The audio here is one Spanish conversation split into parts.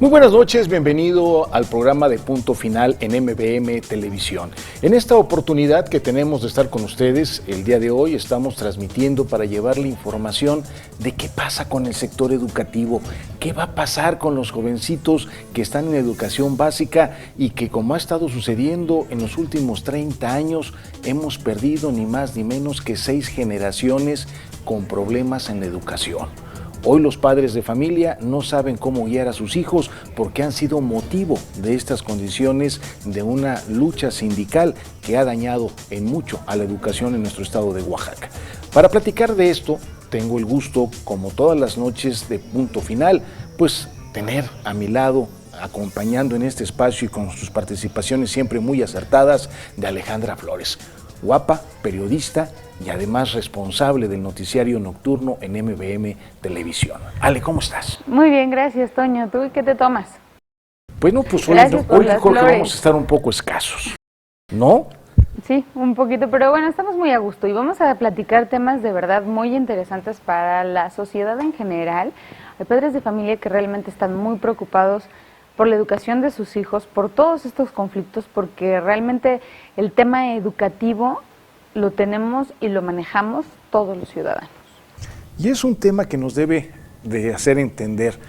Muy buenas noches, bienvenido al programa de Punto Final en MBM Televisión. En esta oportunidad que tenemos de estar con ustedes, el día de hoy estamos transmitiendo para llevarle información de qué pasa con el sector educativo, qué va a pasar con los jovencitos que están en educación básica y que, como ha estado sucediendo en los últimos 30 años, hemos perdido ni más ni menos que 6 generaciones con problemas en la educación. Hoy los padres de familia no saben cómo guiar a sus hijos porque han sido motivo de estas condiciones de una lucha sindical que ha dañado en mucho a la educación en nuestro estado de Oaxaca. Para platicar de esto, tengo el gusto, como todas las noches de Punto Final, pues tener a mi lado, acompañando en este espacio y con sus participaciones siempre muy acertadas, de Alejandra Flores. Guapa, periodista y además responsable del noticiario nocturno en MBM Televisión. Ale, ¿cómo estás? Muy bien, gracias, Toño. ¿Tú qué te tomas? Bueno, pues hoy creo que vamos a estar un poco escasos, ¿no? Sí, un poquito, pero bueno, estamos muy a gusto y vamos a platicar temas de verdad muy interesantes para la sociedad en general. Hay padres de familia que realmente están muy preocupados por la educación de sus hijos, por todos estos conflictos, porque realmente el tema educativo lo tenemos y lo manejamos todos los ciudadanos. Y es un tema que nos debe de hacer entender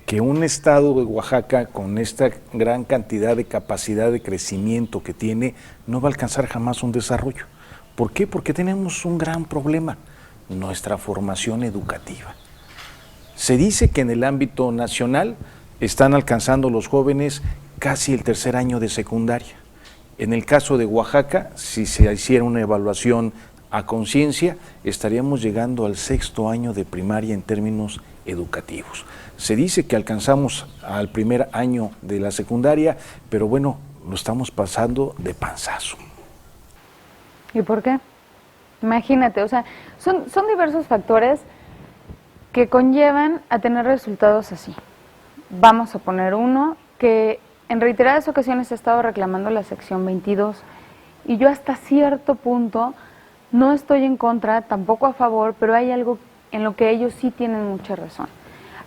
que un estado de Oaxaca con esta gran cantidad de capacidad de crecimiento que tiene no va a alcanzar jamás un desarrollo. ¿Por qué? Porque tenemos un gran problema, nuestra formación educativa. Se dice que en el ámbito nacional están alcanzando los jóvenes casi el 3er año de secundaria. En el caso de Oaxaca, si se hiciera una evaluación a conciencia, estaríamos llegando al 6º año de primaria en términos educativos. Se dice que alcanzamos al 1er año de la secundaria, pero bueno, lo estamos pasando de panzazo. ¿Y por qué? Imagínate, o sea, son diversos factores que conllevan a tener resultados así. Vamos a poner uno que en reiteradas ocasiones he estado reclamando la sección 22 y yo hasta cierto punto no estoy en contra, tampoco a favor, pero hay algo en lo que ellos sí tienen mucha razón.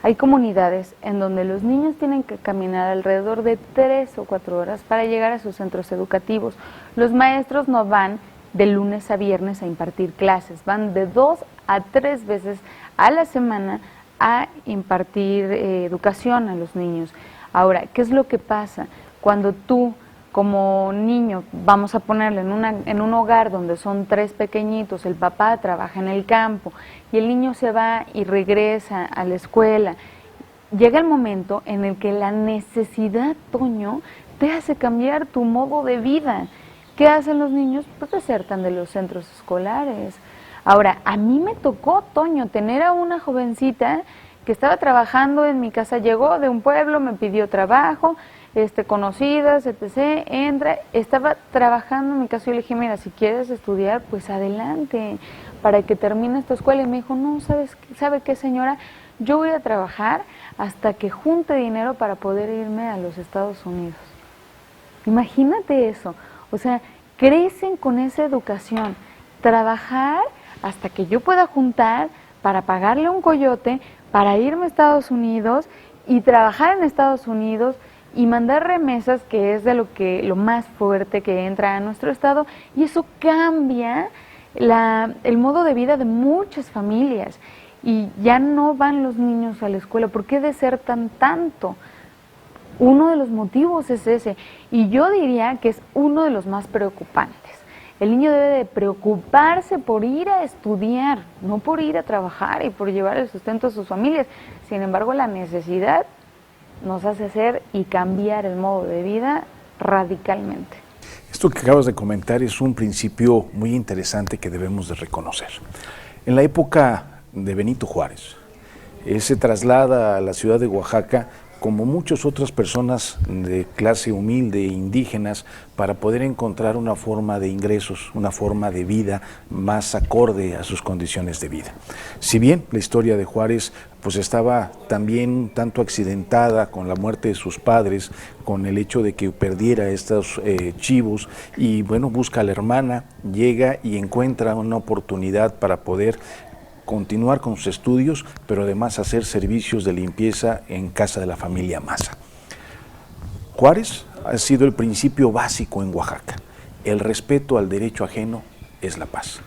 Hay comunidades en donde los niños tienen que caminar alrededor de 3 o 4 horas para llegar a sus centros educativos. Los maestros no van de lunes a viernes a impartir clases, van de 2 a 3 veces a la semana a impartir educación a los niños. Ahora, ¿qué es lo que pasa? Cuando tú, como niño, vamos a ponerlo en un hogar donde son 3 pequeñitos, el papá trabaja en el campo y el niño se va y regresa a la escuela, llega el momento en el que la necesidad, Toño, te hace cambiar tu modo de vida. ¿Qué hacen los niños? Pues desertan de los centros escolares. Ahora, a mí me tocó, Toño, tener a una jovencita que estaba trabajando en mi casa, llegó de un pueblo, me pidió trabajo, conocidas, etc., entra, estaba trabajando en mi casa y le dije, mira, si quieres estudiar, pues adelante, para que termines tu escuela. Y me dijo, no, ¿sabe qué, señora? Yo voy a trabajar hasta que junte dinero para poder irme a los Estados Unidos. Imagínate eso, o sea, crecen con esa educación, trabajar hasta que yo pueda juntar para pagarle un coyote, para irme a Estados Unidos y trabajar en Estados Unidos y mandar remesas, que es de lo más fuerte que entra a nuestro estado, y eso cambia el modo de vida de muchas familias y ya no van los niños a la escuela. ¿Por qué desertan tanto? Uno de los motivos es ese, y yo diría que es uno de los más preocupantes. El niño debe de preocuparse por ir a estudiar, no por ir a trabajar y por llevar el sustento a sus familias. Sin embargo, la necesidad nos hace hacer y cambiar el modo de vida radicalmente. Esto que acabas de comentar es un principio muy interesante que debemos de reconocer. En la época de Benito Juárez, él se traslada a la ciudad de Oaxaca como muchas otras personas de clase humilde e indígenas, para poder encontrar una forma de ingresos, una forma de vida más acorde a sus condiciones de vida. Si bien la historia de Juárez pues estaba también un tanto accidentada con la muerte de sus padres, con el hecho de que perdiera estos chivos, y bueno, busca a la hermana, llega y encuentra una oportunidad para poder continuar con sus estudios, pero además hacer servicios de limpieza en casa de la familia Maza. Juárez ha sido el principio básico en Oaxaca. El respeto al derecho ajeno es la paz.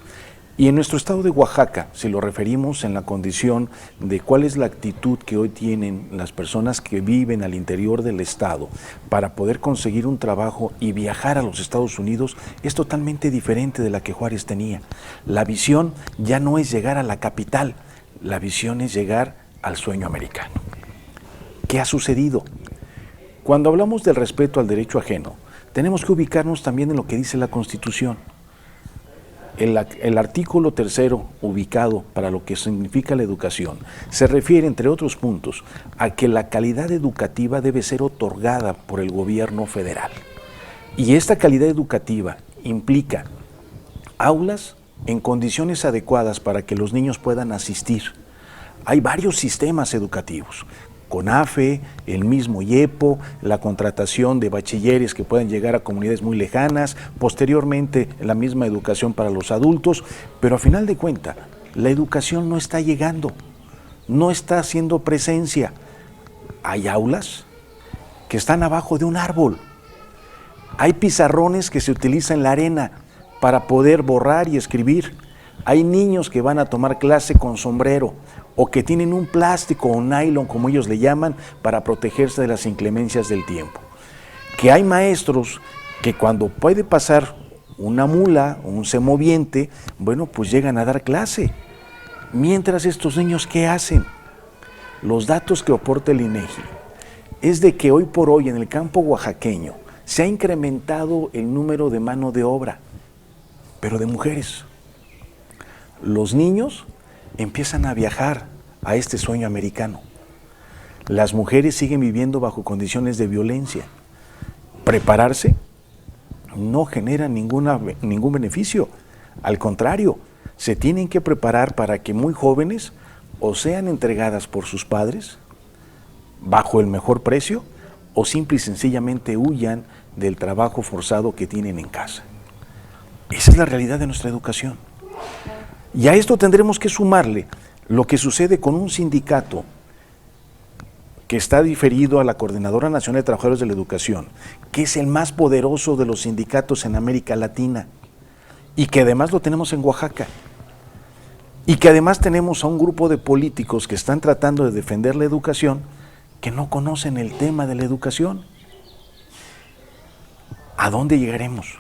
Y en nuestro estado de Oaxaca, si lo referimos en la condición de cuál es la actitud que hoy tienen las personas que viven al interior del estado para poder conseguir un trabajo y viajar a los Estados Unidos, es totalmente diferente de la que Juárez tenía. La visión ya no es llegar a la capital, la visión es llegar al sueño americano. ¿Qué ha sucedido? Cuando hablamos del respeto al derecho ajeno, tenemos que ubicarnos también en lo que dice la Constitución. El artículo 3º, ubicado para lo que significa la educación, se refiere, entre otros puntos, a que la calidad educativa debe ser otorgada por el gobierno federal. Y esta calidad educativa implica aulas en condiciones adecuadas para que los niños puedan asistir. Hay varios sistemas educativos. CONAFE, el mismo IEPO, la contratación de bachilleres que puedan llegar a comunidades muy lejanas, posteriormente la misma educación para los adultos, pero a final de cuentas, la educación no está llegando, no está haciendo presencia. Hay aulas que están abajo de un árbol, hay pizarrones que se utilizan en la arena para poder borrar y escribir, hay niños que van a tomar clase con sombrero, o que tienen un plástico o un nylon, como ellos le llaman, para protegerse de las inclemencias del tiempo. Que hay maestros que cuando puede pasar una mula o un semoviente, bueno, pues llegan a dar clase. Mientras estos niños, ¿qué hacen? Los datos que aporta el INEGI es de que hoy por hoy en el campo oaxaqueño se ha incrementado el número de mano de obra, pero de mujeres. Los niños empiezan a viajar a este sueño americano. Las mujeres siguen viviendo bajo condiciones de violencia. Prepararse no genera ningún beneficio. Al contrario, se tienen que preparar para que muy jóvenes o sean entregadas por sus padres bajo el mejor precio o simple y sencillamente huyan del trabajo forzado que tienen en casa. Esa es la realidad de nuestra educación. Y a esto tendremos que sumarle lo que sucede con un sindicato que está diferido a la Coordinadora Nacional de Trabajadores de la Educación, que es el más poderoso de los sindicatos en América Latina, y que además lo tenemos en Oaxaca, y que además tenemos a un grupo de políticos que están tratando de defender la educación, que no conocen el tema de la educación. ¿A dónde llegaremos?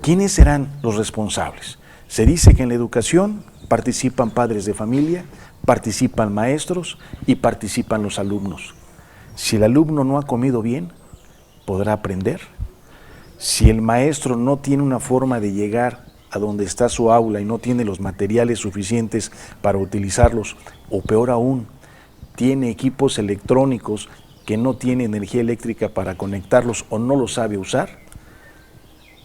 ¿Quiénes serán los responsables? Se dice que en la educación participan padres de familia, participan maestros y participan los alumnos. Si el alumno no ha comido bien, ¿podrá aprender? Si el maestro no tiene una forma de llegar a donde está su aula y no tiene los materiales suficientes para utilizarlos, o peor aún, tiene equipos electrónicos que no tiene energía eléctrica para conectarlos o no los sabe usar,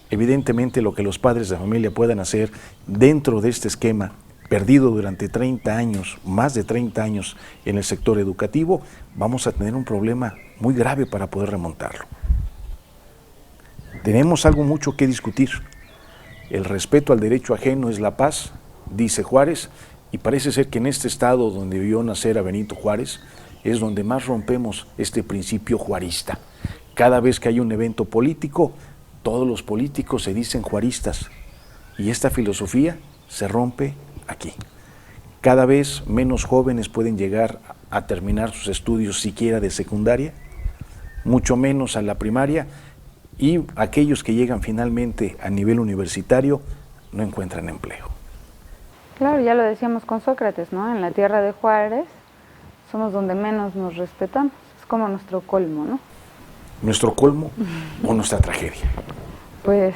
evidentemente lo que los padres de familia puedan hacer dentro de este esquema perdido durante 30 años, más de 30 años en el sector educativo, vamos a tener un problema muy grave para poder remontarlo. Tenemos algo mucho que discutir. El respeto al derecho ajeno es la paz, dice Juárez, y parece ser que en este estado donde vio nacer a Benito Juárez es donde más rompemos este principio juarista. Cada vez que hay un evento político, todos los políticos se dicen juaristas y esta filosofía se rompe aquí. Cada vez menos jóvenes pueden llegar a terminar sus estudios siquiera de secundaria, mucho menos a la primaria, y aquellos que llegan finalmente a nivel universitario no encuentran empleo. Claro, ya lo decíamos con Sócrates, ¿no? En la tierra de Juárez somos donde menos nos respetamos, es como nuestro colmo, ¿no? ¿Nuestro colmo o nuestra tragedia? Pues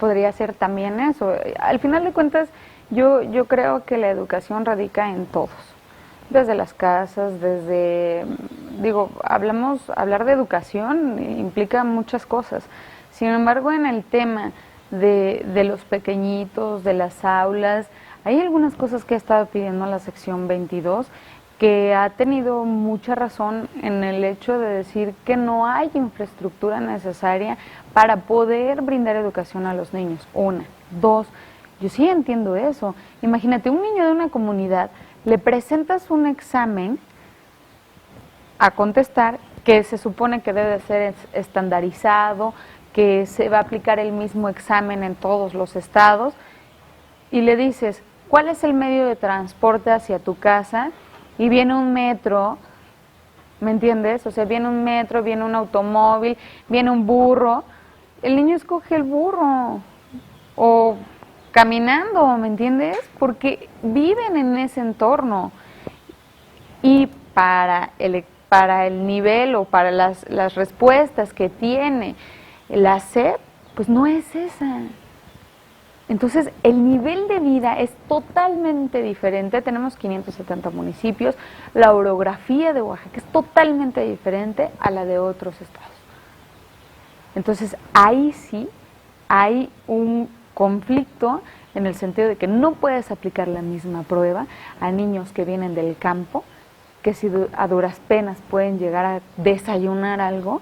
podría ser también eso. Al final de cuentas, yo creo que la educación radica en todos, desde las casas, hablar de educación implica muchas cosas. Sin embargo, en el tema de los pequeñitos, de las aulas, hay algunas cosas que ha estado pidiendo la sección 22, que ha tenido mucha razón en el hecho de decir que no hay infraestructura necesaria para poder brindar educación a los niños. Una. Dos, yo sí entiendo eso. Imagínate, un niño de una comunidad, le presentas un examen a contestar que se supone que debe ser estandarizado, que se va a aplicar el mismo examen en todos los estados, y le dices, ¿cuál es el medio de transporte hacia tu casa? Y viene un metro, ¿me entiendes? O sea, viene un metro, viene un automóvil, viene un burro. El niño escoge el burro o caminando, ¿me entiendes? Porque viven en ese entorno. Y para el nivel o para las respuestas que tiene la SEP, pues no es esa. Entonces, el nivel de vida es totalmente diferente. Tenemos 570 municipios. La orografía de Oaxaca es totalmente diferente a la de otros estados. Entonces, ahí sí hay un conflicto en el sentido de que no puedes aplicar la misma prueba a niños que vienen del campo, que si a duras penas pueden llegar a desayunar algo,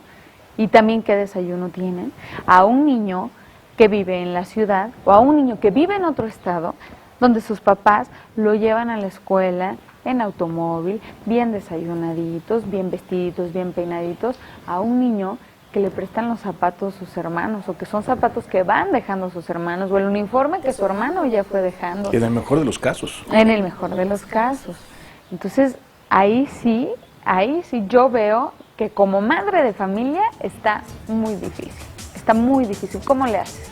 y también qué desayuno tienen, a un niño que vive en la ciudad o a un niño que vive en otro estado, donde sus papás lo llevan a la escuela en automóvil, bien desayunaditos, bien vestiditos, bien peinaditos, a un niño que le prestan los zapatos sus hermanos, o que son zapatos que van dejando sus hermanos, o el uniforme que su hermano ya fue dejando. En el mejor de los casos. En el mejor de los casos. Entonces, ahí sí yo veo que como madre de familia está muy difícil. Está muy difícil. ¿Cómo le haces?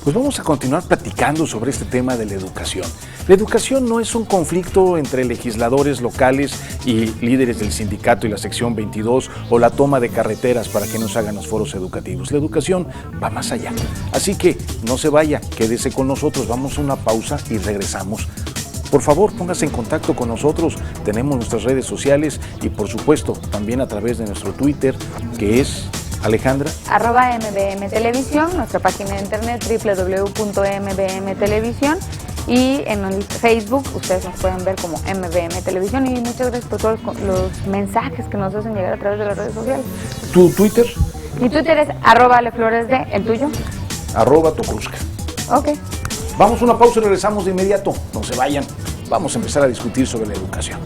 Pues vamos a continuar platicando sobre este tema de la educación. La educación no es un conflicto entre legisladores locales y líderes del sindicato y la sección 22 o la toma de carreteras para que nos hagan los foros educativos. La educación va más allá. Así que no se vaya, quédese con nosotros, vamos a una pausa y regresamos. Por favor, póngase en contacto con nosotros, tenemos nuestras redes sociales y por supuesto también a través de nuestro Twitter, que es... Alejandra. @MBM Televisión, nuestra página de internet www.mbmtelevisión, y en el Facebook ustedes nos pueden ver como MBM Televisión, y muchas gracias por todos los mensajes que nos hacen llegar a través de las redes sociales. ¿Tu Twitter? Mi Twitter es @alefloresd, ¿el tuyo? @tocruzca. Ok. Vamos a una pausa y regresamos de inmediato. No se vayan. Vamos a empezar a discutir sobre la educación.